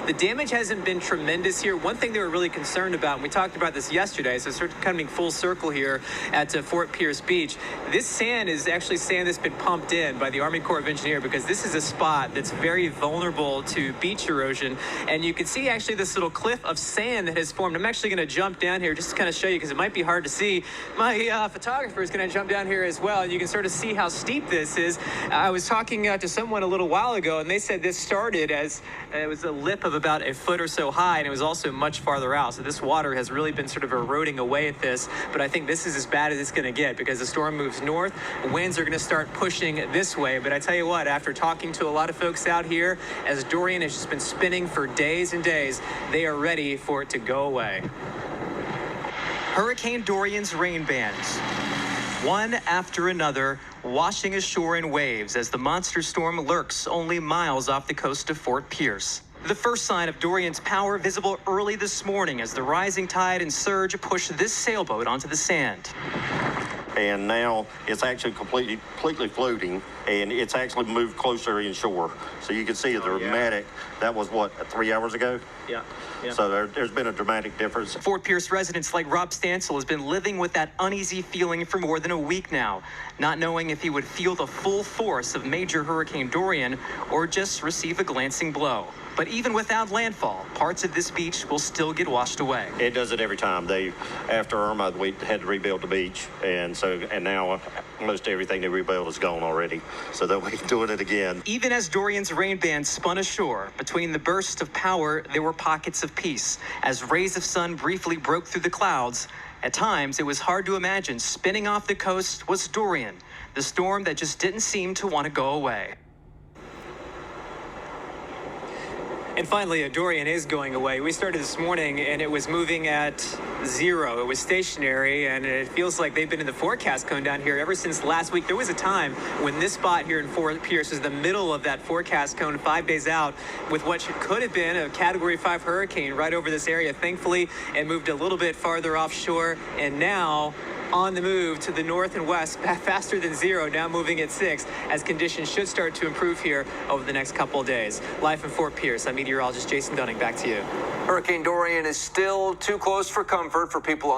The damage hasn't been tremendous here. One thing they were really concerned about, and we talked about this yesterday, so sort of coming full circle here at Fort Pierce Beach. This sand is actually sand that's been pumped in by the Army Corps of Engineers because this is a spot that's very vulnerable to beach erosion. And you can see actually this little cliff of sand that has formed. I'm actually going to jump down here just to kind of show you because it might be hard to see. My photographer is going to jump down here as well, and you can sort of see how steep this is. I was talking to someone a little while ago, and they said this started as it was a lip of about a foot or so high, and it was also much farther out. So this water has really been sort of eroding away at this, but I think this is as bad as it's going to get because the storm moves north. Winds are going to start pushing this way, but I tell you what, after talking to a lot of folks out here, as Dorian has just been spinning for days and days, they are ready for it to go away. Hurricane Dorian's rain bands, one after another, washing ashore in waves as the monster storm lurks only miles off the coast of Fort Pierce. The first sign of Dorian's power visible early this morning as the rising tide and surge push this sailboat onto the sand. And now it's actually completely floating, and it's actually moved closer inshore. So you can see a dramatic, that was what, 3 hours ago? Yeah. So there's been a dramatic difference. Fort Pierce residents like Rob Stansel has been living with that uneasy feeling for more than a week now, not knowing if he would feel the full force of major Hurricane Dorian or just receive a glancing blow. But even without landfall, parts of this beach will still get washed away. It does it every time. After Irma, we had to rebuild the beach, and now most everything they rebuilt is gone already. So they'll be doing it again. Even as Dorian's rain band spun ashore, between the bursts of power, there were pockets of peace. As rays of sun briefly broke through the clouds, at times it was hard to imagine spinning off the coast was Dorian, the storm that just didn't seem to want to go away. And finally, Dorian is going away. We started this morning, and it was moving at 0. It was stationary, and it feels like they've been in the forecast cone down here ever since last week. There was a time when this spot here in Fort Pierce was the middle of that forecast cone 5 days out with what could have been a Category 5 hurricane right over this area. Thankfully, it moved a little bit farther offshore, and now on the move to the north and west, faster than 0, now moving at 6, as conditions should start to improve here over the next couple of days. Live from Fort Pierce, I'm meteorologist Jason Dunning. Back to you. Hurricane Dorian is still too close for comfort for people on